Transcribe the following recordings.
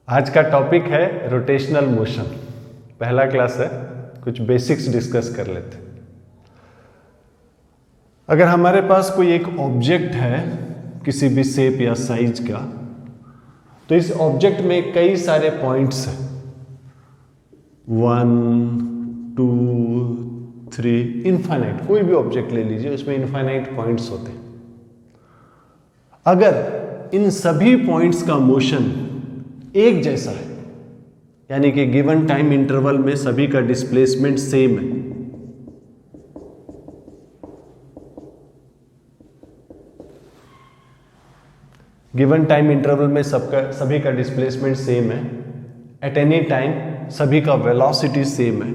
आज का टॉपिक है रोटेशनल मोशन। पहला क्लास है, कुछ बेसिक्स डिस्कस कर लेते। अगर हमारे पास कोई एक ऑब्जेक्ट है किसी भी शेप या साइज का, तो इस ऑब्जेक्ट में कई सारे पॉइंट्स हैं, 1, 2, 3, इनफाइनाइट। कोई भी ऑब्जेक्ट ले लीजिए, उसमें इनफाइनाइट पॉइंट्स होते हैं। अगर इन सभी पॉइंट्स का मोशन एक जैसा है, यानी कि गिवन टाइम इंटरवल में सभी का डिस्प्लेसमेंट सेम है, गिवन टाइम इंटरवल में सभी का डिस्प्लेसमेंट सेम है, एट एनी टाइम सभी का वेलोसिटी सेम है,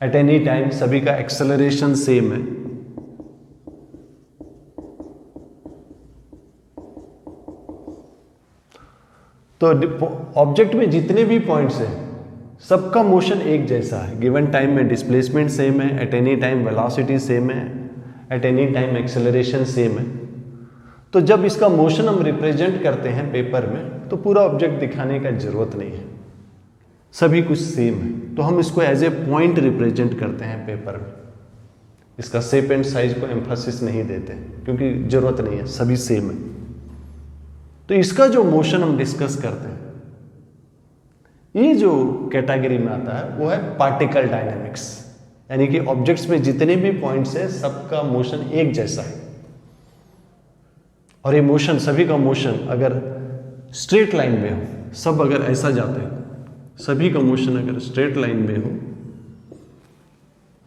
एट एनी टाइम सभी का एक्सेलरेशन सेम है, तो ऑब्जेक्ट में जितने भी पॉइंट्स हैं सबका मोशन एक जैसा है। गिवन टाइम में डिस्प्लेसमेंट सेम है, at any time velocity same है, at any time acceleration same है। तो जब इसका मोशन हम रिप्रेजेंट करते हैं पेपर में, तो पूरा ऑब्जेक्ट दिखाने का जरूरत नहीं है, सभी कुछ सेम है। तो हम इसको एज ए पॉइंट रिप्रेजेंट करते हैं पेपर में। इसका शेप एंड साइज को एम्फेसिस नहीं देते क्योंकि जरूरत नहीं है, सभी सेम है। तो इसका जो मोशन हम डिस्कस करते हैं, ये जो कैटेगरी में आता है वो है पार्टिकल डायनेमिक्स, यानी कि ऑब्जेक्ट्स में जितने भी पॉइंट्स हैं सबका मोशन एक जैसा है। और ये मोशन, सभी का मोशन अगर स्ट्रेट लाइन में हो, सब अगर ऐसा जाते हैं, सभी का मोशन अगर स्ट्रेट लाइन में हो,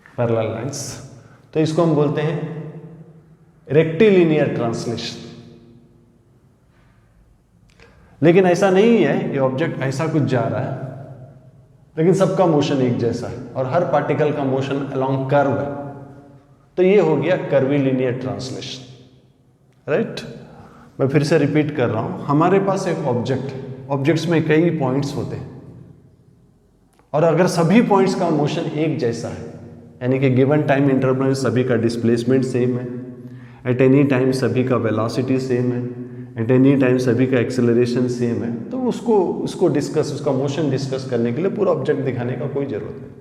पैरेलल लाइंस, तो इसको हम बोलते हैं रेक्टिलिनियर ट्रांसलेशन। लेकिन ऐसा नहीं है, ये ऑब्जेक्ट ऐसा कुछ जा रहा है लेकिन सबका मोशन एक जैसा है और हर पार्टिकल का मोशन अलोंग कर्व है, तो ये हो गया कर्वीलिनियर ट्रांसलेशन। राइट, मैं फिर से रिपीट कर रहा हूं, हमारे पास एक ऑब्जेक्ट है, ऑब्जेक्ट्स में कई पॉइंट्स होते हैं और अगर सभी पॉइंट्स का मोशन एक जैसा है, यानी कि गिवन टाइम इंटरवल में सभी का डिस्प्लेसमेंट सेम है, एट एनी टाइम सभी का वेलोसिटी सेम है, एट एनी टाइम सभी का एक्सेलरेशन सेम है, तो उसका मोशन डिस्कस करने के लिए पूरा ऑब्जेक्ट दिखाने का कोई जरूरत नहीं।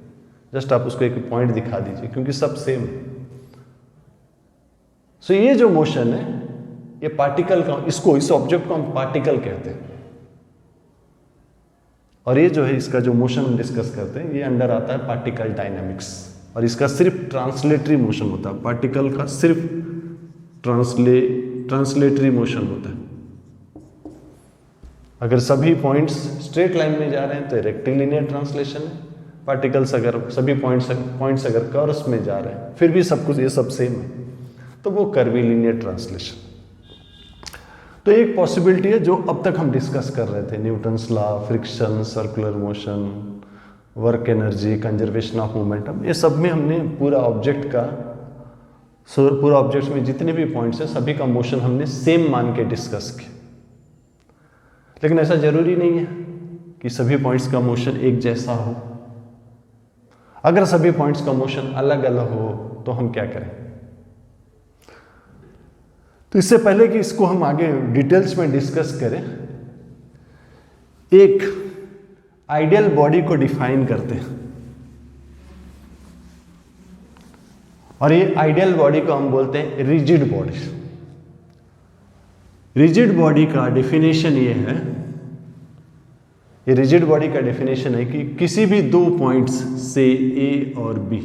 जस्ट आप उसको एक पॉइंट दिखा दीजिए क्योंकि सब सेम है। सो ये जो मोशन है, ये पार्टिकल का, इस ऑब्जेक्ट को हम पार्टिकल कहते हैं। और ये जो है, इसका जो मोशन हम डिस्कस करते हैं, ये अंडर आता है पार्टिकल डायनामिक्स, और इसका सिर्फ ट्रांसलेटरी मोशन होता है। पार्टिकल का सिर्फ ट्रांसलेटरी मोशन होता है। अगर सभी पॉइंट्स स्ट्रेट लाइन में जा रहे हैं तो रेक्टिलिनियर ट्रांसलेशन है। पार्टिकल्स अगर सभी पॉइंट्स अगर कर्व्स में जा रहे हैं, फिर भी सब कुछ ये सब सेम है, तो वो कर्वीलिनियर ट्रांसलेशन। तो एक पॉसिबिलिटी है जो अब तक हम डिस्कस कर रहे थे, Newton's law, friction, circular motion, work energy, conservation of momentum, ये सब में हमने पूरा ऑब्जेक्ट में जितने भी पॉइंट्स हैं सभी का मोशन हमने सेम मान के डिस्कस किया। लेकिन ऐसा जरूरी नहीं है कि सभी पॉइंट्स का मोशन एक जैसा हो। अगर सभी पॉइंट्स का मोशन अलग अलग हो तो हम क्या करें? तो इससे पहले कि इसको हम आगे डिटेल्स में डिस्कस करें, एक आइडियल बॉडी को डिफाइन करते हैं। और ये आइडियल बॉडी को हम बोलते हैं रिजिड बॉडी। रिजिड बॉडी का डेफिनेशन ये है, ये रिजिड बॉडी का डेफिनेशन है कि किसी भी दो पॉइंट्स से ए और बी,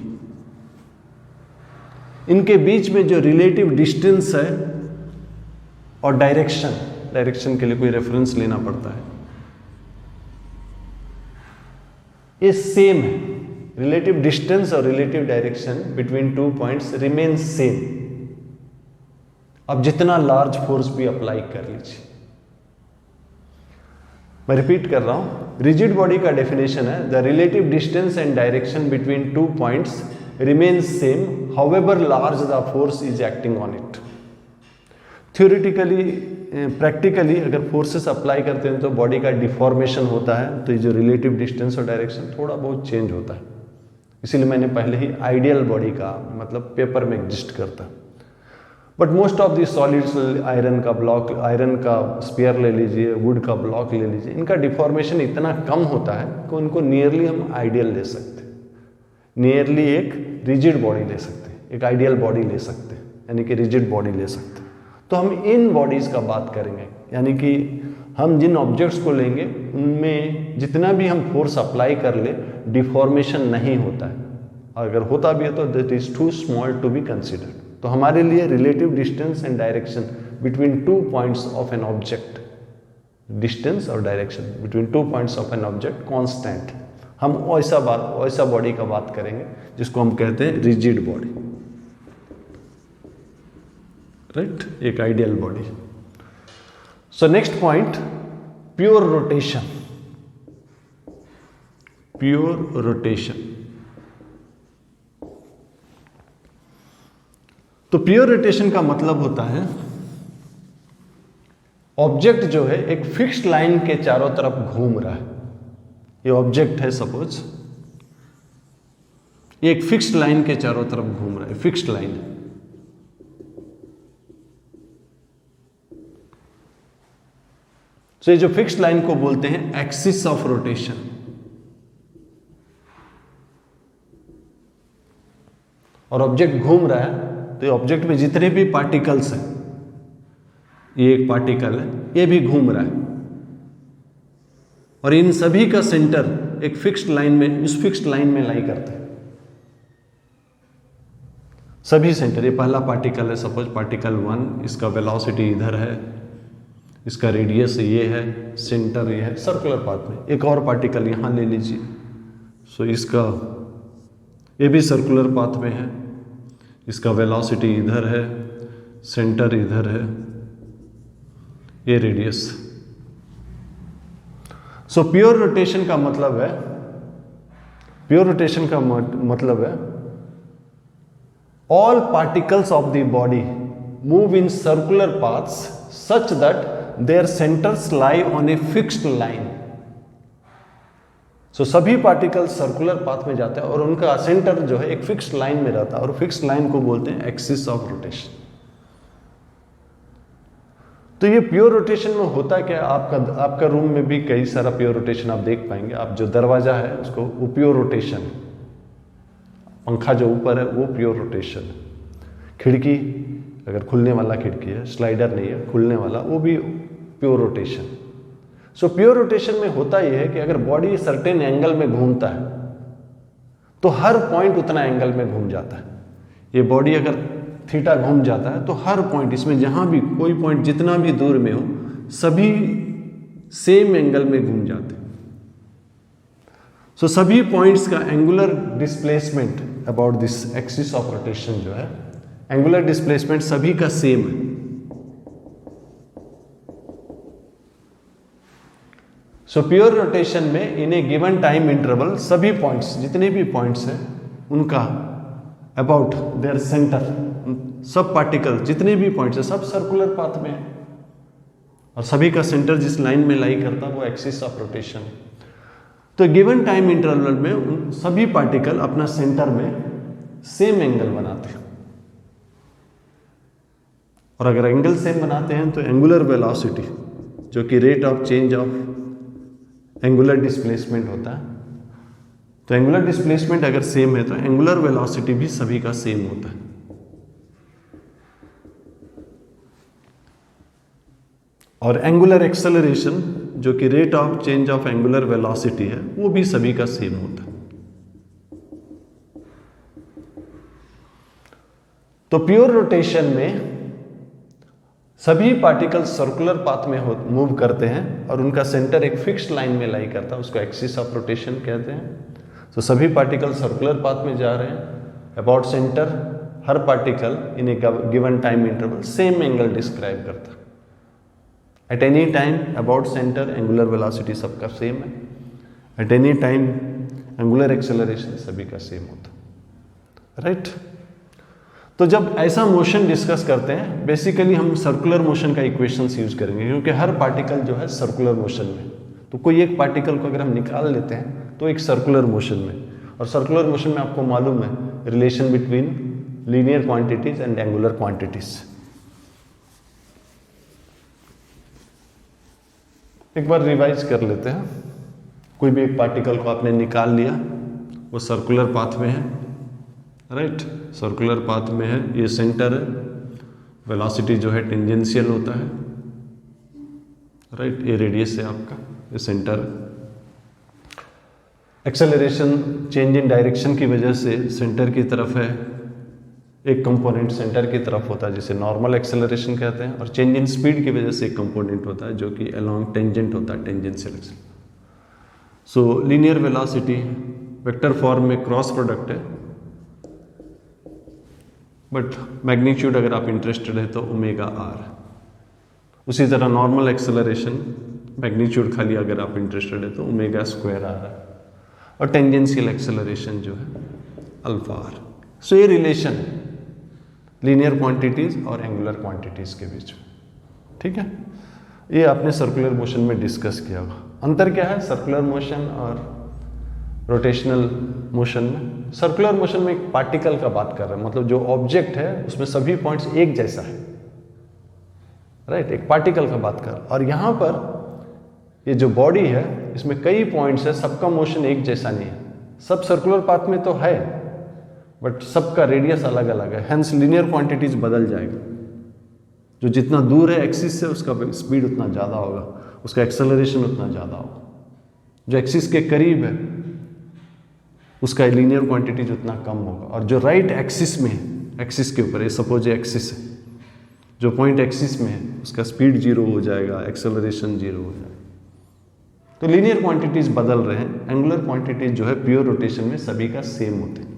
इनके बीच में जो रिलेटिव डिस्टेंस है और डायरेक्शन के लिए कोई रेफरेंस लेना पड़ता है, ये सेम है। रिलेटिव डिस्टेंस और relative direction between two points remain same. अब जितना लार्ज फोर्स भी अप्लाई कर लीजिए। मैं रिपीट कर रहा हूं, रिजिड बॉडी का डेफिनेशन है, the relative distance and direction between two points remain same however large the force is acting on it. Theoretically, practically अगर फोर्सेस अप्लाई करते हैं तो बॉडी का डिफॉर्मेशन होता है, तो ये जो रिलेटिव डिस्टेंस और डायरेक्शन थोड़ा बहुत चेंज होता है। इसीलिए मैंने पहले ही आइडियल बॉडी का मतलब पेपर में एग्जिस्ट करता है। But most of the solids, iron का ब्लॉक, आयरन का स्पीयर ले लीजिए, वुड का ब्लॉक ले लीजिए, इनका डिफॉर्मेशन इतना कम होता है कि उनको नियरली हम आइडियल ले सकते हैं, नियरली एक रिजिड बॉडी ले सकते हैं, एक आइडियल बॉडी ले सकते हैं, यानी कि रिजिड बॉडी ले सकते हैं। तो हम इन बॉडीज़ का बात करेंगे, यानी कि हम जिन ऑब्जेक्ट्स को लेंगे उनमें जितना भी हम फोर्स अप्लाई कर ले डिफॉर्मेशन नहीं होता है, अगर होता भी है तो that is too small to be considered. तो हमारे लिए relative distance and direction between 2 points of an object, distance और direction between 2 points of an object constant, हम वैसा बॉडी का बात करेंगे जिसको हम कहते हैं रिजिड बॉडी, राइट, एक ideal body. So next point, pure rotation. Pure rotation, तो प्योर रोटेशन का मतलब होता है ऑब्जेक्ट जो है एक फिक्स्ड लाइन के चारों तरफ घूम रहा है। ये ऑब्जेक्ट है, सपोज ये एक फिक्स्ड लाइन के चारों तरफ घूम रहा है, फिक्स्ड लाइन है। तो ये जो फिक्स्ड लाइन को बोलते हैं एक्सिस ऑफ रोटेशन। और ऑब्जेक्ट घूम रहा है तो ये ऑब्जेक्ट में जितने भी पार्टिकल्स हैं, ये एक पार्टिकल है, ये भी घूम रहा है, और इन सभी का सेंटर एक फिक्स्ड लाइन में, उस फिक्स्ड लाइन में लाई करते हैं सभी सेंटर। ये पहला पार्टिकल है, सपोज पार्टिकल 1, इसका वेलोसिटी इधर है, इसका रेडियस ये है, सेंटर ये है, सर्कुलर पाथ में। एक और पार्टिकल यहां ले लीजिए, सो इसका ये भी सर्कुलर पाथ में है, इसका वेलोसिटी इधर है, सेंटर इधर है, ये रेडियस। सो प्योर रोटेशन का मतलब है, प्योर रोटेशन का मतलब है all particles of the body move in circular paths such that their centres lie on a fixed line. So सभी पार्टिकल्स सर्कुलर पाथ में जाते हैं और उनका सेंटर जो है एक फिक्स्ड लाइन में रहता है, और फिक्स्ड लाइन को बोलते हैं एक्सिस ऑफ रोटेशन। तो ये प्योर रोटेशन में होता क्या, आपका रूम में भी कई सारा प्योर रोटेशन आप देख पाएंगे। आप जो दरवाजा है उसको, वो प्योर रोटेशन, पंखा जो ऊपर है वो प्योर रोटेशन, खिड़की अगर खुलने वाला खिड़की है, स्लाइडर नहीं है, खुलने वाला, वो भी pure rotation. So pure rotation में होता यह है कि अगर बॉडी सर्टेन एंगल में घूमता है तो हर पॉइंट उतना एंगल में घूम जाता है। ये बॉडी अगर थीटा घूम जाता है तो हर पॉइंट, इसमें जहां भी कोई पॉइंट जितना भी दूर में हो, सभी सेम एंगल में घूम जाते हैं। सो सभी पॉइंट्स का angular displacement about this axis of rotation जो है, एंगुलर डिस्प्लेसमेंट सभी का सेम है। सो प्योर रोटेशन में इन ए गिवन टाइम इंटरवल सभी पॉइंट्स, जितने भी पॉइंट्स हैं, उनका अबाउट देयर सेंटर, सब पार्टिकल जितने भी पॉइंट्स हैं सब सर्कुलर पाथ में है, और सभी का सेंटर जिस लाइन में लाई करता है वो एक्सिस ऑफ रोटेशन। तो गिवन टाइम इंटरवल में उन सभी पार्टिकल अपना सेंटर में सेम एंगल बनाते हैं, और अगर एंगल सेम बनाते हैं तो एंगुलर वेलोसिटी, जो कि rate of change of angular displacement होता है, तो एंगुलर डिस्प्लेसमेंट अगर सेम है तो एंगुलर वेलोसिटी भी सभी का सेम होता है। और एंगुलर एक्सेलरेशन, जो कि rate of change of angular velocity है, वो भी सभी का सेम होता है। तो प्योर रोटेशन में सभी पार्टिकल सर्कुलर पाथ में मूव करते हैं और उनका सेंटर एक फिक्स्ड लाइन में लाई करता है, उसको एक्सिस ऑफ रोटेशन कहते हैं। तो सभी पार्टिकल सर्कुलर पाथ में जा रहे हैं, about centre her particle in A given time interval same angle describe करता है। At any time about centre angular velocity सबका सेम है, at any time angular acceleration सभी का सेम होता है, राइट। तो जब ऐसा मोशन डिस्कस करते हैं, बेसिकली हम सर्कुलर मोशन का इक्वेशंस यूज करेंगे, क्योंकि हर पार्टिकल जो है सर्कुलर मोशन में, तो कोई एक पार्टिकल को अगर हम निकाल लेते हैं तो एक सर्कुलर मोशन में, और सर्कुलर मोशन में आपको मालूम है relation between linear quantities and angular quantities, एक बार रिवाइज कर लेते हैं। कोई भी एक पार्टिकल को आपने निकाल लिया, वो सर्कुलर पाथ में है, राइट, सर्कुलर पाथ में है, ये सेंटर है, वेलोसिटी जो है टेंजेंशियल होता है, राइट, ये रेडियस है आपका, ये सेंटर है। एक्सेलरेशन चेंज इन डायरेक्शन की वजह से सेंटर की तरफ है, एक कंपोनेंट सेंटर की तरफ होता है जिसे नॉर्मल एक्सेलरेशन कहते हैं, और चेंज इन स्पीड की वजह से एक कंपोनेंट होता है जो कि अलोंग टेंजेंट होता है, टेंजेंशियल एक्सेलरेशन। सो लीनियर वेलोसिटी वेक्टर फॉर्म में क्रॉस प्रोडक्ट है, बट मैग्नीट्यूड अगर आप इंटरेस्टेड है तो ओमेगा आर। उसी तरह नॉर्मल एक्सेलरेशन मैग्नीट्यूड खाली अगर आप इंटरेस्टेड है तो ओमेगा स्क्वायर आर है, और टेंजेंशियल एक्सेलरेशन जो है अल्फा आर। सो ये रिलेशन है लीनियर क्वांटिटीज और एंगुलर क्वांटिटीज के बीच में, ठीक है। ये आपने सर्कुलर मोशन में डिस्कस किया होगा। अंतर क्या है सर्कुलर मोशन और रोटेशनल मोशन में? सर्कुलर मोशन में एक पार्टिकल का बात कर रहे हैं, मतलब जो ऑब्जेक्ट है उसमें सभी पॉइंट्स एक जैसा है, राइट, एक पार्टिकल का बात कर। और यहां पर ये जो बॉडी है इसमें कई पॉइंट्स है, सबका मोशन एक जैसा नहीं है। सब सर्कुलर पाथ में तो है, बट सबका रेडियस अलग अलग है, हेंस लीनियर क्वांटिटीज बदल जाएगा। जो जितना दूर है एक्सिस से उसका स्पीड उतना ज़्यादा होगा, उसका एक्सेलरेशन उतना ज़्यादा होगा। जो एक्सिस के करीब है उसका लीनियर क्वांटिटीज उतना कम होगा, और जो राइट एक्सिस में है, एक्सिस के ऊपर है, सपोज ये एक्सिस है, जो पॉइंट एक्सिस में है उसका स्पीड जीरो हो जाएगा, एक्सेलरेशन जीरो हो जाएगा। तो लीनियर क्वांटिटीज बदल रहे हैं, एंगुलर क्वांटिटीज जो है प्योर रोटेशन में सभी का सेम होते हैं।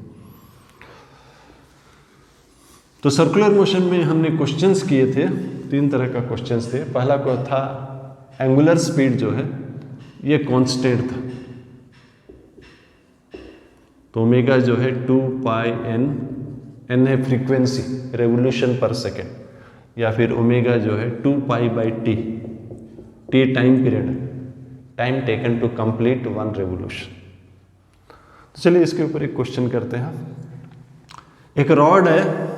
तो सर्कुलर मोशन में हमने क्वेश्चंस किए थे, 3 तरह का क्वेश्चंस थे। पहला को था एंगुलर स्पीड जो है ये कांस्टेंट था, तो ओमेगा जो है 2 पाई एन, एन है फ्रीक्वेंसी रेवोल्यूशन पर सेकेंड, या फिर ओमेगा जो है 2 pi by T, T time period, time taken to complete 1 revolution. तो चलिए इसके ऊपर एक क्वेश्चन करते हैं। एक रॉड है,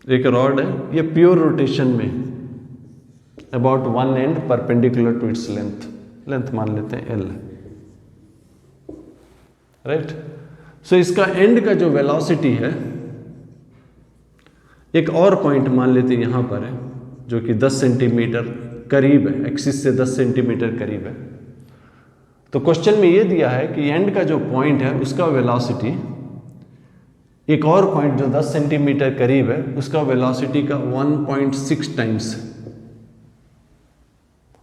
ये प्योर रोटेशन में about 1 end perpendicular to its length मान लेते हैं एल, राइट। सो इसका एंड का जो वेलोसिटी है एक और पॉइंट मान लेते हैं यहां पर है, जो कि 10 सेंटीमीटर करीब है, एक्सिस से 10 सेंटीमीटर करीब है। तो क्वेश्चन में ये दिया है कि एंड का जो पॉइंट है उसका वेलोसिटी एक और पॉइंट जो 10 सेंटीमीटर करीब है उसका वेलोसिटी का 1.6 टाइम्स है,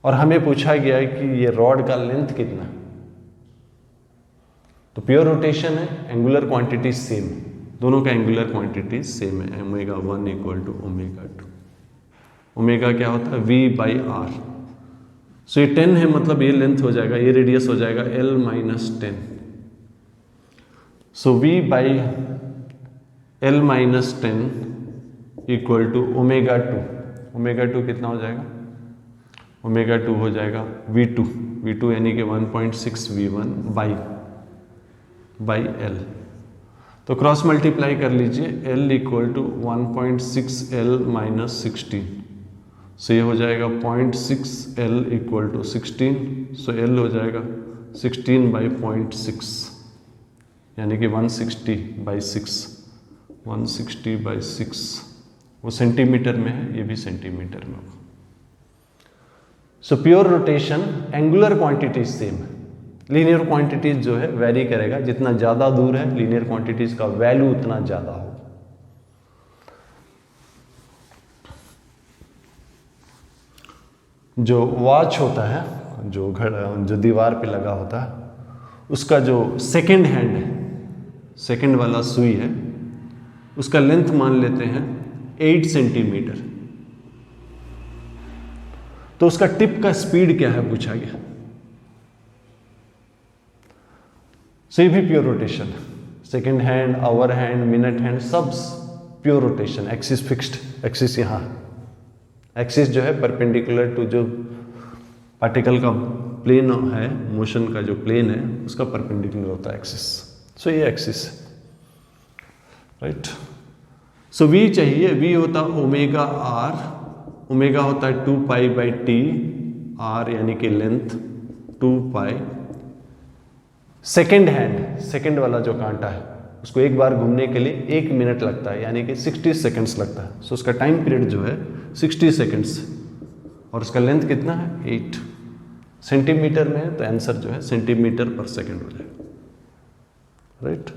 और हमें पूछा गया है कि ये रॉड का लेंथ कितना है। तो प्योर रोटेशन है, एंगुलर क्वांटिटी सेम है, दोनों का एंगुलर क्वांटिटी सेम है, omega 1 equal to omega 2। Omega क्या होता है v बाई आर। सो ये 10 है, मतलब ये लेंथ हो जाएगा, ये रेडियस हो जाएगा l minus 10। So v by l minus 10 equal to omega 2। Omega 2 कितना हो जाएगा? ओमेगा 2 हो जाएगा v2 यानी कि 1.6 v1 बाई l। तो क्रॉस मल्टीप्लाई कर लीजिए, l equal to 1.6 l minus 16। So ये हो जाएगा 0.6 l equal to 16। So l हो जाएगा 16 बाई 0.6 यानी कि 160 बाई 6, 160 बाई 6। वो सेंटीमीटर में है, ये भी सेंटीमीटर में होगा। So pure rotation angular quantities same है, लीनियर क्वांटिटीज जो है वेरी करेगा, जितना ज़्यादा दूर है लीनियर क्वांटिटीज का वैल्यू उतना ज़्यादा होगा। जो वॉच होता है, जो दीवार पे लगा होता है, उसका जो सेकंड हैंड है, सेकंड वाला सुई है, उसका लेंथ मान लेते हैं 8 सेंटीमीटर। तो उसका टिप का स्पीड क्या है पूछा गया। सो ये भी pure rotation, second hand, hour hand, minute hand, सब pure rotation. Axis fixed, axis यहाँ, एक्सिस जो है परपेंडिकुलर टू जो पार्टिकल का प्लेन है, मोशन का जो प्लेन है उसका परपेंडिकुलर होता है एक्सिस। सो ये एक्सिस है, राइट। सो v चाहिए, v होता ओमेगा आर ओमेगा होता है 2 पाई बाई टी, आर यानी कि लेंथ 2 पाई। सेकेंड हैंड, सेकेंड वाला जो कांटा है उसको एक बार घूमने के लिए 1 मिनट लगता है, यानी कि 60 सेकेंड्स लगता है। सो उसका टाइम पीरियड जो है 60 सेकेंड्स, और उसका लेंथ कितना है 8 सेंटीमीटर में है, तो आंसर जो है सेंटीमीटर पर सेकेंड हो जाएगा, राइट।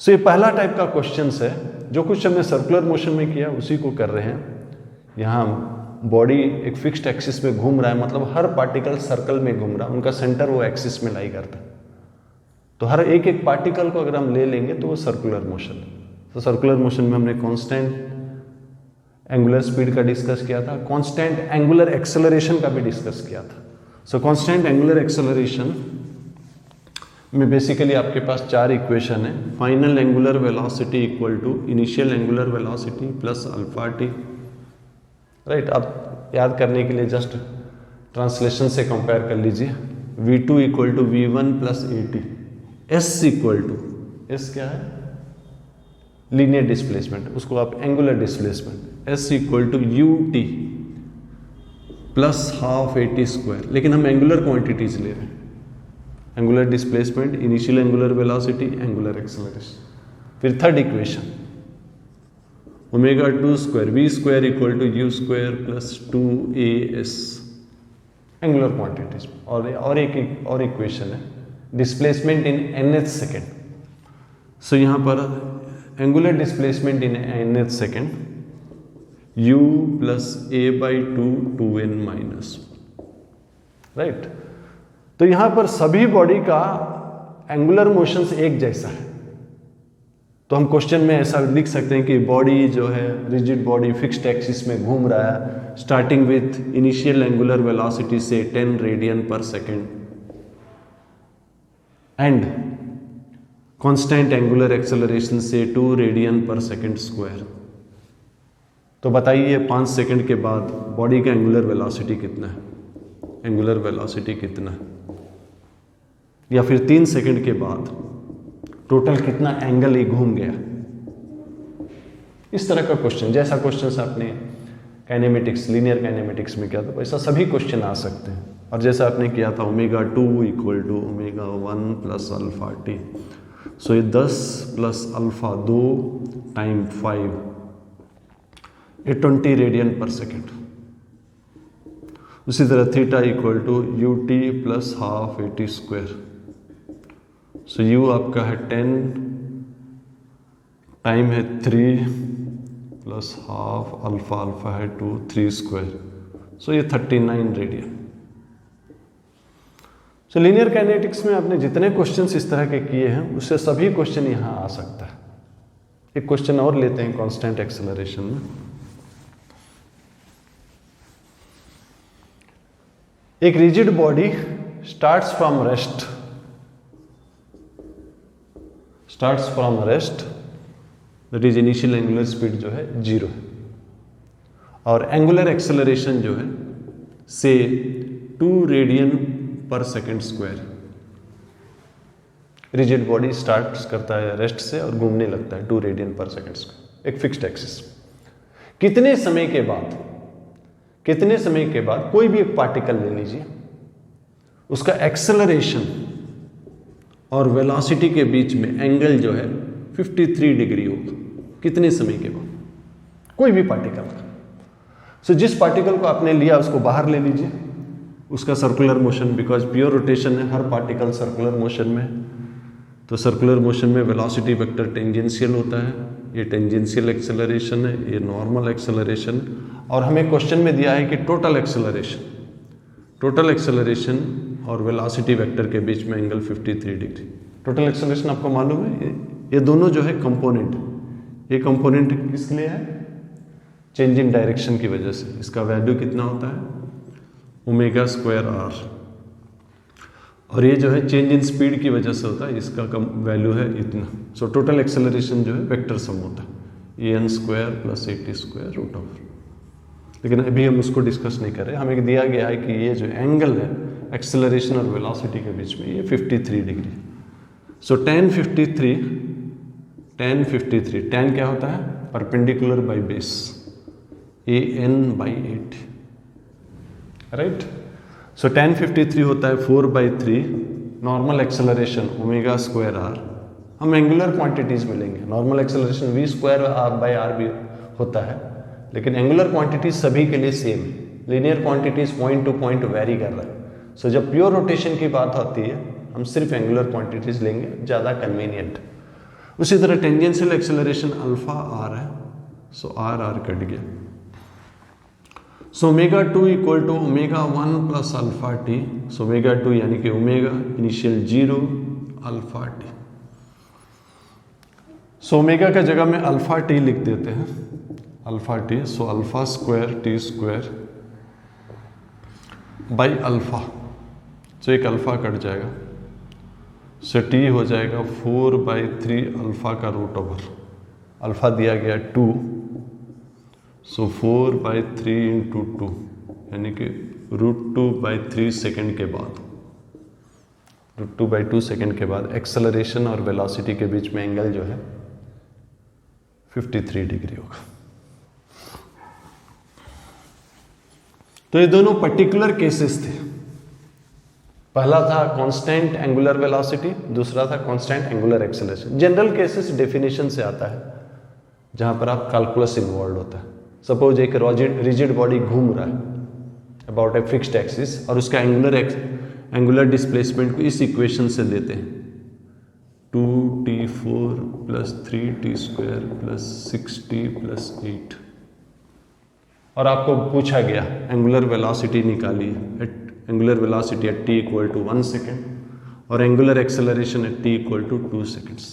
सो ये पहला टाइप का क्वेश्चन है, जो कुछ हमने सर्कुलर मोशन में किया उसी को कर रहे हैं। यहाँ बॉडी एक फिक्स्ड एक्सिस में घूम रहा है, मतलब हर पार्टिकल सर्कल में घूम रहा है, उनका सेंटर वो एक्सिस में लाई करता है। तो हर एक एक पार्टिकल को अगर हम ले लेंगे तो वो सर्कुलर मोशन है। तो सर्कुलर मोशन में हमने कांस्टेंट एंगुलर स्पीड का डिस्कस किया था, कांस्टेंट एंगुलर एक्सेलरेशन का भी डिस्कस किया था। सो कांस्टेंट एंगुलर एक्सेलरेशन में बेसिकली आपके पास 4 इक्वेशन है। Final angular velocity equal to initial angular velocity plus alpha T, right. आप याद करने के लिए जस्ट ट्रांसलेशन से कंपेयर कर लीजिए। v2 equal to v1 plus at, s equal to, s क्या है लीनियर डिस्प्लेसमेंट, उसको आप angular displacement, s equal to ut plus half at square. लेकिन हम एंगुलर क्वांटिटीज ले रहे हैं, angular displacement, initial angular velocity, angular acceleration. फिर third equation omega 2 square v square equal to u square plus 2as, angular quantities. और एक और equation है displacement in nth second. So यहाँ पर angular displacement in nth second u plus a by 2n minus, right. तो यहाँ पर सभी बॉडी का एंगुलर मोशंस एक जैसा है। तो हम क्वेश्चन में ऐसा लिख सकते हैं कि बॉडी जो है रिजिड बॉडी फिक्स्ड एक्सिस में घूम रहा है, starting with initial angular velocity से 10 रेडियन पर second and constant angular acceleration से 2 रेडियन पर सेकेंड स्क्वायर। तो बताइए 5 सेकेंड के बाद बॉडी का एंगुलर वेलोसिटी कितना है, एंगुलर वेलोसिटी कितना है, या फिर 3 सेकेंड के बाद टोटल कितना एंगल ही घूम गया। इस तरह का क्वेश्चन, जैसा क्वेश्चन आपने काइनेमेटिक्स, लीनियर काइनेमेटिक्स में किया था, वैसा सभी क्वेश्चन आ सकते हैं। और जैसा आपने किया था omega 2 equal to omega 1 plus alpha t, so ये 10 प्लस अल्फा 2 टाइम 5, ये 20 रेडियन पर सेकेंड। उसी तरह theta equal to U T plus half at square. So u आपका है 10, टाइम है 3 प्लस हाफ, अल्फा है 2, 3 स्क्वायर। सो ये 39 रेडियन। सो लीनियर काइनेटिक्स में आपने जितने क्वेश्चंस इस तरह के किए हैं उससे सभी क्वेश्चन यहाँ आ सकता है। एक क्वेश्चन और लेते हैं कांस्टेंट एक्सेलरेशन में। एक rigid body starts from rest, that is initial angular speed जो है 0 है, और एंगुलर एक्सेलरेशन जो है से 2 रेडियन पर second square. Rigid body start करता है रेस्ट से और घूमने लगता है 2 रेडियन पर सेकेंड स्क्वायर, एक फिक्स्ड एक्सिस। कितने समय के बाद कोई भी एक पार्टिकल ले लीजिए, उसका एक्सेलरेशन और वेलोसिटी के बीच में एंगल जो है 53 डिग्री होगा। कितने समय के बाद कोई भी पार्टिकल का। सो जिस पार्टिकल को आपने लिया उसको बाहर ले लीजिए, उसका circular motion, because pure rotation है, हर पार्टिकल सर्कुलर मोशन में, तो सर्कुलर मोशन में वेलोसिटी वेक्टर टेंजेंशियल होता है। ये टेंजेंशियल एक्सेलरेशन है, ये नॉर्मल एक्सेलरेशन। और हमें क्वेश्चन में दिया है कि टोटल एक्सेलरेशन और वेलोसिटी वेक्टर के बीच में एंगल 53 डिग्री। टोटल एक्सेलरेशन आपको मालूम है, ये दोनों जो है कंपोनेंट, ये कंपोनेंट किसके लिए है, चेंज इन डायरेक्शन की वजह से। इसका वैल्यू कितना होता है ओमेगा स्क्वायर आर, और ये जो है चेंज इन स्पीड की वजह से होता है, इसका वैल्यू है इतना। सो टोटल एक्सेलरेशन जो है वेक्टर सम होता है an square plus at square root of. लेकिन अभी हम उसको डिस्कस नहीं कर रहे, हमें दिया गया है कि ये जो एंगल है एक्सेलरेशन और वेलोसिटी के बीच में ये 53 डिग्री। सो tan 53 tan क्या होता है, perpendicular by base, an/8, right. So tan 53 होता है 4/3 normal acceleration omega square R. हम एंगुलर क्वांटिटीज में लेंगे, नॉर्मल एक्सेलरेशन v²r/r भी होता है, लेकिन एंगुलर क्वांटिटीज सभी के लिए सेम है। Linear quantities point two point very कर रहा है। सो जब प्योर रोटेशन की बात आती है हम सिर्फ एंगुलर क्वांटिटीज लेंगे, ज़्यादा कन्वीनियंट। उसी तरह टेंजेंशियल एक्सेलरेशन अल्फा आर है, सो आर कट गया। So ω2 equal to ω1 plus alpha t. So ω2 यानी कि omega initial 0 alpha t. So omega का जगह में अल्फा टी लिख देते हैं, alpha t. So alpha square t square by alpha, so एक अल्फा कट जाएगा, सो टी हो जाएगा 4/3 अल्फा का रूट ओवर, अल्फा दिया गया 2, सो 4/3 इंटू 2 यानी कि √2/3 सेकेंड के बाद, √2/2 सेकेंड के बाद एक्सेलरेशन और वेलोसिटी के बीच में एंगल जो है 53 डिग्री होगा। तो ये दोनों पर्टिकुलर केसेस थे। पहला था कांस्टेंट एंगुलर वेलोसिटी, दूसरा था constant angular acceleration. General cases definition से आता है जहां पर आप कैलकुलस इन्वॉल्व होता है। सपोज एक रिजिड बॉडी घूम रहा है अबाउट ए फिक्स्ड एक्सिस और उसका एंगुलर डिस्प्लेसमेंट को इस इक्वेशन से देते हैं 2t4 + 3t² + 6t + 8, और आपको पूछा गया एंगुलर वेलोसिटी निकालिए, angular velocity at t equal to 1 second और angular acceleration at t equal to 2 seconds.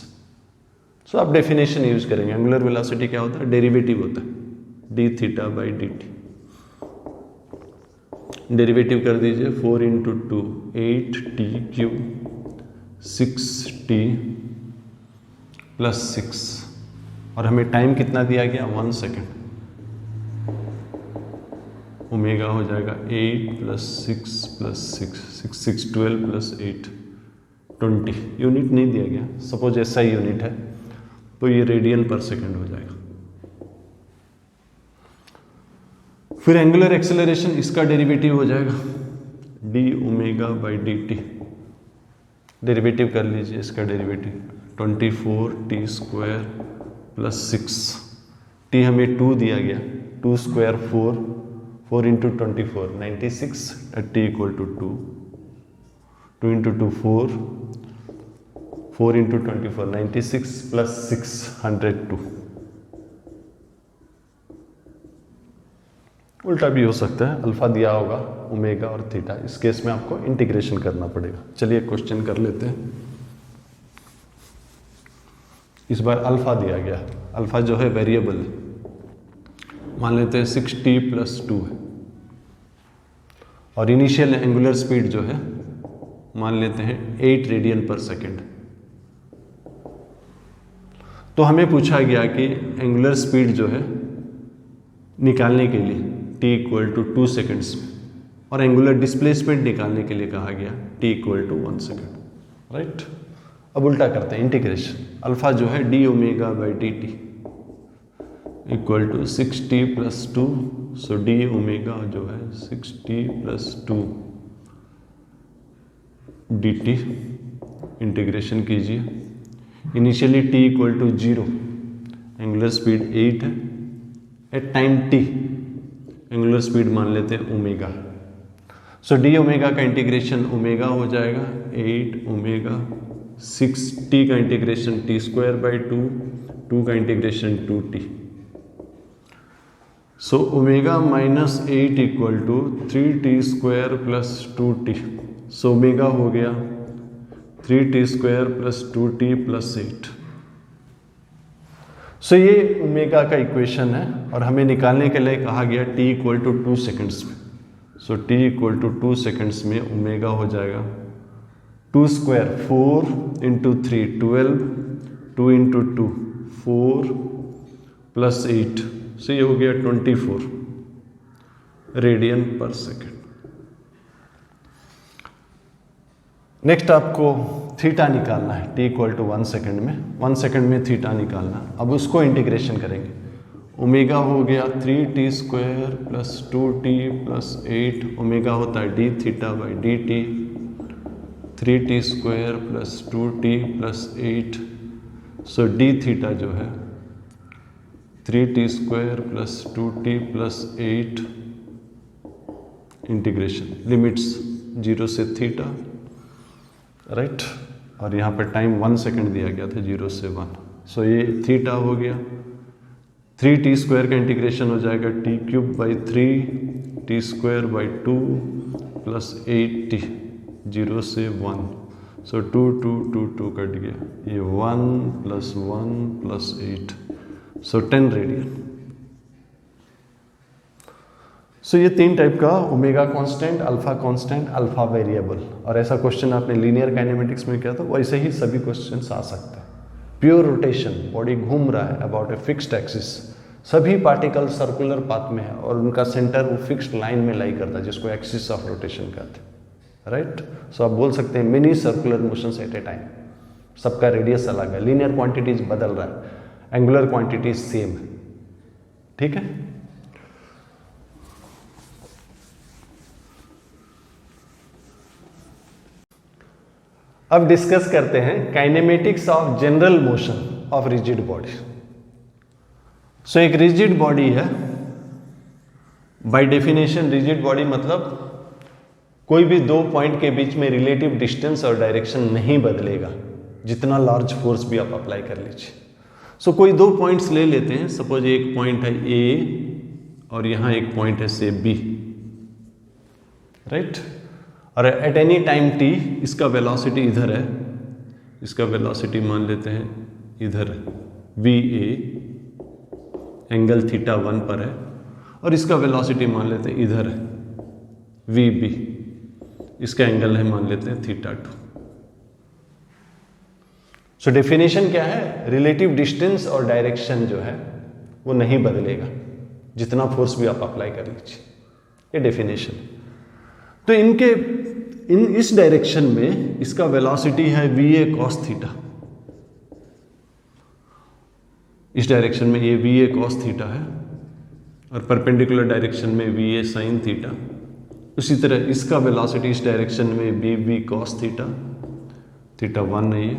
So आप डेफिनेशन यूज करेंगे। एंगुलर वेलोसिटी क्या होता है? डेरिवेटिव होता है dθ/dt। डेरिवेटिव कर दीजिए 4 × 2 8t³ 6t + 6, और हमें टाइम कितना दिया गया 1 सेकेंड। ओमेगा हो जाएगा 8 + 6 + 6 6 6 12 + 8 20। यूनिट नहीं दिया गया, सपोज ऐसा ही यूनिट है तो ये रेडियन पर सेकेंड हो जाएगा। फिर एंगुलर एक्सेलरेशन, इसका डेरिवेटिव हो जाएगा dω/dt। डेरिवेटिव कर लीजिए, इसका डेरिवेटिव 24t² + 6, t हमें 2 दिया गया, 2² 4, 4 × 24 96 at t इक्वल टू 2, 2 × 2 4, 4 × 24 96 + 6 102। उल्टा भी हो सकता है, अल्फा दिया होगा ओमेगा और थीटा, इस केस में आपको इंटीग्रेशन करना पड़ेगा। चलिए क्वेश्चन कर लेते हैं। इस बार अल्फा दिया गया, अल्फा जो है वेरिएबल, मान लेते हैं 6t + 2 है, और इनिशियल एंगुलर स्पीड जो है मान लेते हैं 8 रेडियन पर सेकेंड। तो हमें पूछा गया कि एंगुलर स्पीड जो है निकालने के लिए t इक्वल टू 2 सेकेंड्स में, और एंगुलर डिस्प्लेसमेंट निकालने के लिए कहा गया t equal to 1 second, right. अब उल्टा करते हैं, इंटीग्रेशन। अल्फा जो है dω/dt equal to 6t + 2, so dω जो है 6t + 2 dt। इंटीग्रेशन कीजिए। Initially t equal to 0, angular speed 8 है, at time t angular speed मान लेते हैं ओमेगा। सो dω का इंटीग्रेशन ओमेगा हो जाएगा 8ω, 6t का इंटीग्रेशन t²/2, 2 का integration 2t। So omega -8 equal to 3t² + 2t। So omega हो गया 3t² + 2t + 8। सो ये ओमेगा का इक्वेशन है, और हमें निकालने के लिए कहा गया t इक्वल टू 2 सेकेंड्स में। सो t इक्वल टू 2 सेकेंड्स में ओमेगा हो जाएगा 2² 4 × 3 12, 2 × 2 4 + 8, सो ये हो गया 24 रेडियन पर सेकेंड। नेक्स्ट आपको थीटा निकालना है, t इक्वल टू 1 सेकेंड में, 1 सेकेंड में थीटा निकालना। अब उसको इंटीग्रेशन करेंगे। ओमेगा हो गया 3t² plus 2t plus 8, omega होता है d theta by dt, 3t² plus 2t plus 8, so d theta जो है 3t² plus 2t plus 8 integration limits 0 से थीटा, राइट, और यहाँ पर टाइम 1 सेकेंड दिया गया था 0 से 1, सो ये थीटा हो गया, 3t² का इंटीग्रेशन हो जाएगा t³ by 3 t² by 2 plus 8t 0 से 1, सो 2 2 2 2 कट गया, ये 1 प्लस 1 प्लस 8, सो 10 रेडियन। सो ये 3 टाइप का omega constant, alpha constant, alpha variable, और ऐसा क्वेश्चन आपने लीनियर काइनेमेटिक्स में किया था, वैसे ही सभी क्वेश्चंस आ सकते हैं। प्योर रोटेशन, बॉडी घूम रहा है अबाउट ए फिक्स्ड एक्सिस, सभी पार्टिकल सर्कुलर पाथ में है और उनका सेंटर वो फिक्स्ड लाइन में लाई करता है जिसको एक्सिस ऑफ रोटेशन कहते हैं, राइट। सो आप बोल सकते हैं mini circular motions at a time, सबका रेडियस अलग है, लीनियर क्वांटिटीज बदल रहा है, एंगुलर क्वांटिटीज सेम है, ठीक है। अब डिस्कस करते हैं kinematics of general motion of rigid body. So एक रिजिड बॉडी है, बाय डेफिनेशन रिजिड बॉडी मतलब कोई भी 2 पॉइंट के बीच में रिलेटिव डिस्टेंस और डायरेक्शन नहीं बदलेगा, जितना लार्ज फोर्स भी आप अप्लाई कर लीजिए। सो कोई 2 पॉइंट्स ले लेते हैं, सपोज एक पॉइंट है ए और यहाँ एक पॉइंट है से बी, राइट, और एट एनी टाइम टी इसका वेलोसिटी इधर है, इसका वेलोसिटी मान लेते हैं इधर वी ए, एंगल थीटा 1 पर है, और इसका वेलोसिटी मान लेते हैं इधर है वी बी, इसका एंगल है मान लेते हैं थीटा 2। सो डेफिनेशन क्या है, रिलेटिव डिस्टेंस और डायरेक्शन जो है वो नहीं बदलेगा, जितना फोर्स भी आप अप्लाई कर लीजिए, ये डेफिनेशन। तो इस डायरेक्शन में इसका वेलोसिटी है वी ए कॉस थीटा, इस डायरेक्शन में ये वी ए कॉस थीटा है, और परपेंडिकुलर डायरेक्शन में वी ए साइन थीटा। उसी तरह इसका वेलोसिटी इस डायरेक्शन में B B cos theta, theta 1 है ये,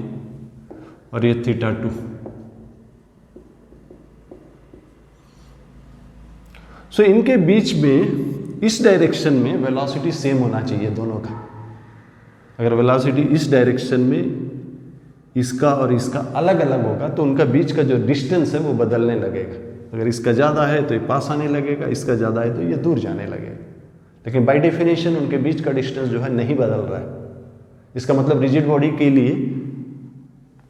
और ये थीटा 2। सो इनके बीच में इस डायरेक्शन में वेलोसिटी सेम होना चाहिए दोनों का। अगर वेलोसिटी इस डायरेक्शन में इसका और इसका अलग अलग होगा तो उनका बीच का जो डिस्टेंस है वो बदलने लगेगा। अगर इसका ज़्यादा है तो ये पास आने लगेगा, इसका ज़्यादा है तो ये दूर जाने लगेगा। लेकिन बाय डेफिनेशन उनके बीच का डिस्टेंस जो है नहीं बदल रहा है। इसका मतलब रिजिड बॉडी के लिए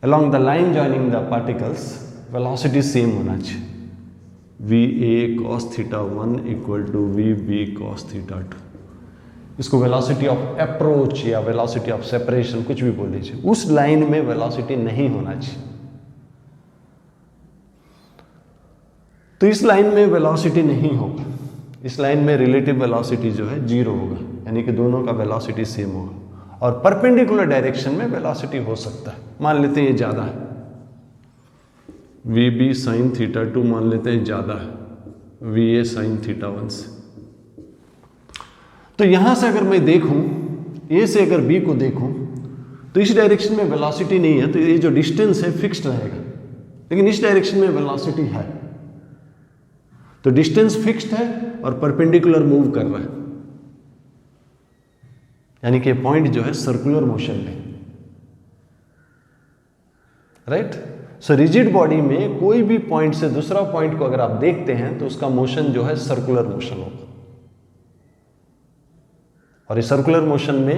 along the line joining the particles velocity same होना चाहिए, V A cos theta 1 equal to V B cos theta 2। इसको वेलोसिटी ऑफ अप्रोच या वेलोसिटी ऑफ सेपरेशन कुछ भी बोल दीजिए, उस लाइन में वेलोसिटी नहीं होना चाहिए। तो इस लाइन में वेलोसिटी नहीं होगा, इस लाइन में रिलेटिव वेलोसिटी जो है 0 होगा, यानी कि दोनों का वेलोसिटी सेम होगा। और परपेंडिकुलर डायरेक्शन में वेलोसिटी हो सकता है, मान लेते हैं ये ज़्यादा है, वी बी साइन थीटा 2 मान लेते हैं ज़्यादा है वी ए साइन थीटा 1 से। तो यहां से अगर मैं देखूं, ए से अगर बी को देखूं तो इस डायरेक्शन में वेलोसिटी नहीं है, तो ये जो डिस्टेंस है फिक्स्ड रहेगा, लेकिन इस डायरेक्शन में वेलोसिटी है, तो डिस्टेंस फिक्स्ड है और परपेंडिकुलर मूव कर रहा है, यानी कि पॉइंट जो है सर्कुलर मोशन में, राइट। सो रिजिड बॉडी में कोई भी पॉइंट से दूसरा पॉइंट को अगर आप देखते हैं तो उसका मोशन जो है सर्कुलर मोशन होगा, और इस सर्कुलर मोशन में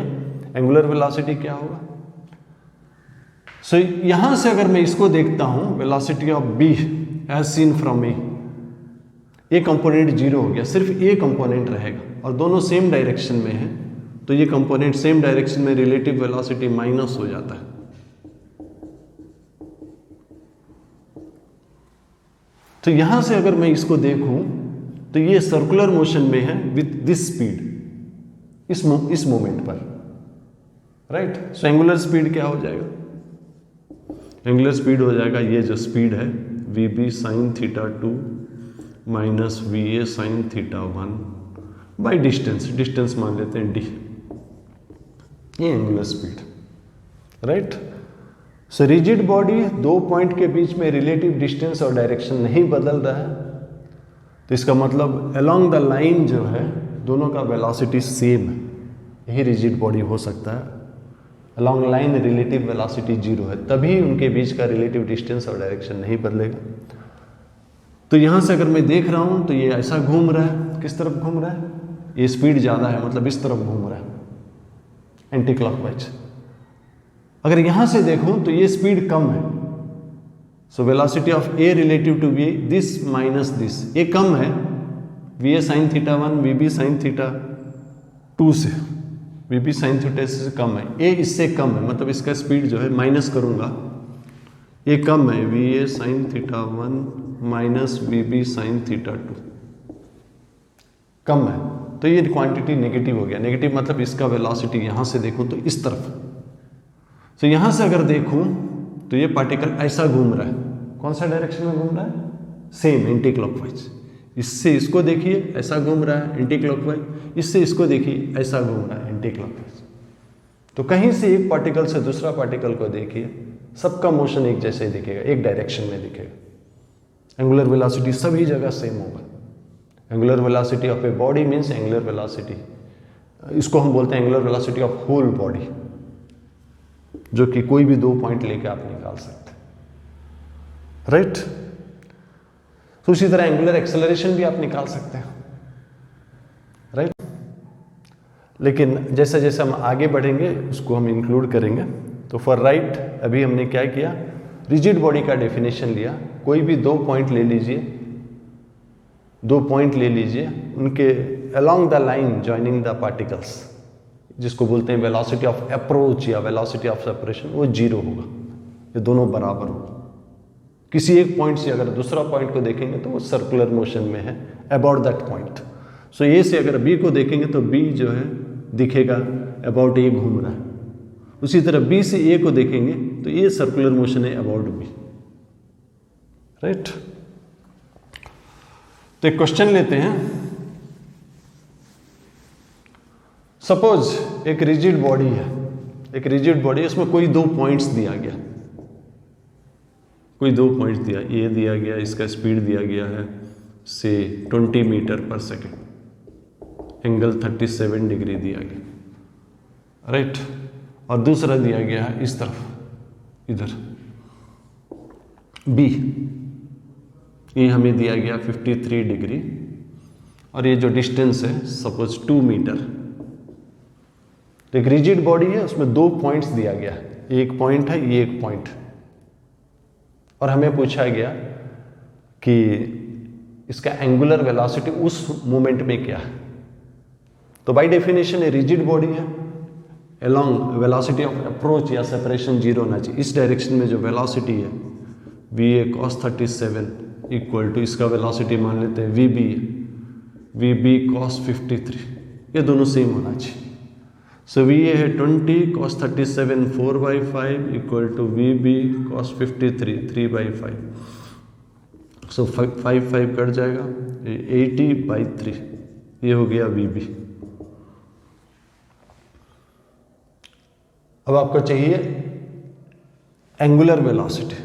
एंगुलर वेलोसिटी क्या होगा। सो यहां से अगर मैं इसको देखता हूं, velocity of B as seen from A, ये कंपोनेंट 0 हो गया, सिर्फ ए कंपोनेंट रहेगा और दोनों सेम डायरेक्शन में है, तो ये कंपोनेंट सेम डायरेक्शन में रिलेटिव वेलोसिटी माइनस हो जाता है। तो यहां से अगर मैं इसको देखूं तो ये सर्कुलर मोशन में है विथ दिस स्पीड, इस मोमेंट पर, राइट। सो एंगुलर स्पीड क्या हो जाएगा, एंगुलर स्पीड हो जाएगा ये जो स्पीड है V B sine theta 2 minus V A sine theta 1 by distance मान लेते हैं डी, ये angular speed, right. So rigid body दो पॉइंट के बीच में रिलेटिव डिस्टेंस और डायरेक्शन नहीं बदल रहा है, तो इसका मतलब अलोंग द लाइन जो है दोनों का वेलोसिटी सेम है, यही रिजिड बॉडी हो सकता है। अलोंग लाइन रिलेटिव वेलोसिटी 0 है, तभी उनके बीच का रिलेटिव डिस्टेंस और डायरेक्शन नहीं बदलेगा। तो यहां से अगर मैं देख रहा हूं तो ये ऐसा घूम रहा है, किस तरफ घूम रहा है, ये स्पीड ज्यादा है मतलब इस तरफ घूम रहा है, एंटी क्लॉकवाइज। अगर यहां से देखूं तो ये स्पीड कम है, so velocity of A relative to V this minus this, ये कम है V A sine theta 1 V B sine theta 2 से, वी बी साइन थीटा से कम है, ए इससे कम है, मतलब इसका स्पीड जो है माइनस करूंगा, ये कम है V A sine theta 1 minus V B sine theta 2, कम है, तो ये क्वांटिटी नेगेटिव हो गया। नेगेटिव मतलब इसका वेलोसिटी यहां से देखूं तो इस तरफ, तो यहां से अगर देखूं तो ये पार्टिकल ऐसा घूम रहा है, कौन सा डायरेक्शन में घूम रहा है, सेम एंटी क्लॉकवाइज। इससे इसको देखिए ऐसा घूम रहा है एंटी क्लॉकवाइज, इससे इसको देखिए ऐसा घूम रहा है एंटी क्लॉकवाइज। तो कहीं से एक पार्टिकल से दूसरा पार्टिकल को देखिए, सबका मोशन एक जैसे ही दिखेगा, एक डायरेक्शन में दिखेगा। एंगुलर वेलोसिटी सभी जगह सेम होगा। Angular velocity of a body means angular velocity, इसको हम बोलते हैं angular velocity of whole body, जो कि कोई भी दो पॉइंट लेके आप निकाल सकते हैं, राइट। तो उसी तरह एंगुलर एक्सेलरेशन भी आप निकाल सकते हैं, राइट। लेकिन जैसे जैसे हम आगे बढ़ेंगे उसको हम इंक्लूड करेंगे। तो फॉर राइट अभी हमने क्या किया, रिजिड बॉडी का डेफिनेशन लिया, कोई भी दो पॉइंट ले लीजिए, दो पॉइंट ले लीजिए, उनके along the line joining the particles, जिसको बोलते हैं वेलोसिटी ऑफ अप्रोच या वेलोसिटी ऑफ सेपरेशन, वो 0 होगा, ये दोनों बराबर होगा। किसी एक पॉइंट से अगर दूसरा पॉइंट को देखेंगे तो वो सर्कुलर मोशन में है अबाउट दैट पॉइंट। सो ए से अगर बी को देखेंगे तो बी जो है दिखेगा अबाउट ए घूम रहा है, उसी तरह बी से ए को देखेंगे तो ये सर्कुलर मोशन है अबाउट बी, राइट। तो एक क्वेश्चन लेते हैं। सपोज एक रिजिड बॉडी है, एक रिजिड बॉडी, उसमें कोई दो पॉइंट्स दिया गया, कोई दो पॉइंट्स दिया, ये दिया गया, इसका स्पीड दिया गया है से 20 मीटर पर सेकेंड, एंगल 37 डिग्री दिया गया, राइट। और दूसरा दिया गया है इस तरफ, इधर बी, ये हमें दिया गया 53 डिग्री, और ये जो डिस्टेंस है सपोज 2 मीटर। तो एक रिजिड बॉडी है, उसमें दो पॉइंट्स दिया गया है, एक पॉइंट है, ये एक पॉइंट, और हमें पूछा गया कि इसका एंगुलर वेलोसिटी उस मोमेंट में क्या है। तो बाय डेफिनेशन ये रिजिड बॉडी है, अलोंग वेलोसिटी ऑफ अप्रोच या सेपरेशन 0 होना चाहिए। इस डायरेक्शन में जो वेलोसिटी है V A cos 37 equal to इसका वेलोसिटी मान लेते हैं वी बी cos 53, ये दोनों सेम होना चाहिए। सो वी ए है 20 cos 37 4/5 equal to V B cos 53 3/5। So 5 cut जाएगा, 80/3, ये हो गया वी बी। अब आपको चाहिए angular velocity.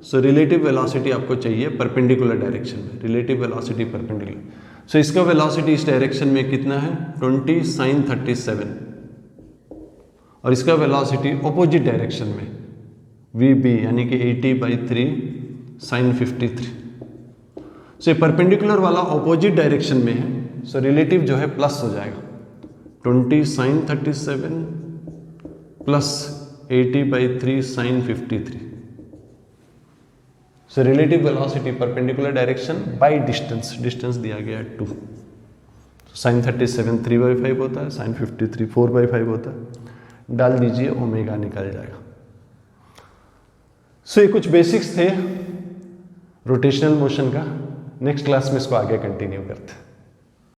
So relative velocity आपको चाहिए परपेंडिकुलर डायरेक्शन में, रिलेटिव वेलोसिटी परपेंडिकुलर। सो इसका वेलोसिटी इस डायरेक्शन में कितना है 20 sin 37, और इसका वेलोसिटी ऑपोजिट डायरेक्शन में वी बी यानी कि 80/3 sin 53। सो परपेंडिकुलर वाला ऑपोजिट डायरेक्शन में है, सो रिलेटिव जो है प्लस हो जाएगा, 20 sin 37 plus 80/3 sin 53। So relative velocity perpendicular direction by distance, distance दिया गया है 2। sin 37 3/5 होता है, sin 53 4/5 होता है, डाल दीजिए ओमेगा निकल जाएगा। सो ये कुछ बेसिक्स थे रोटेशनल मोशन का। नेक्स्ट क्लास में इसको आगे कंटिन्यू करते हैं।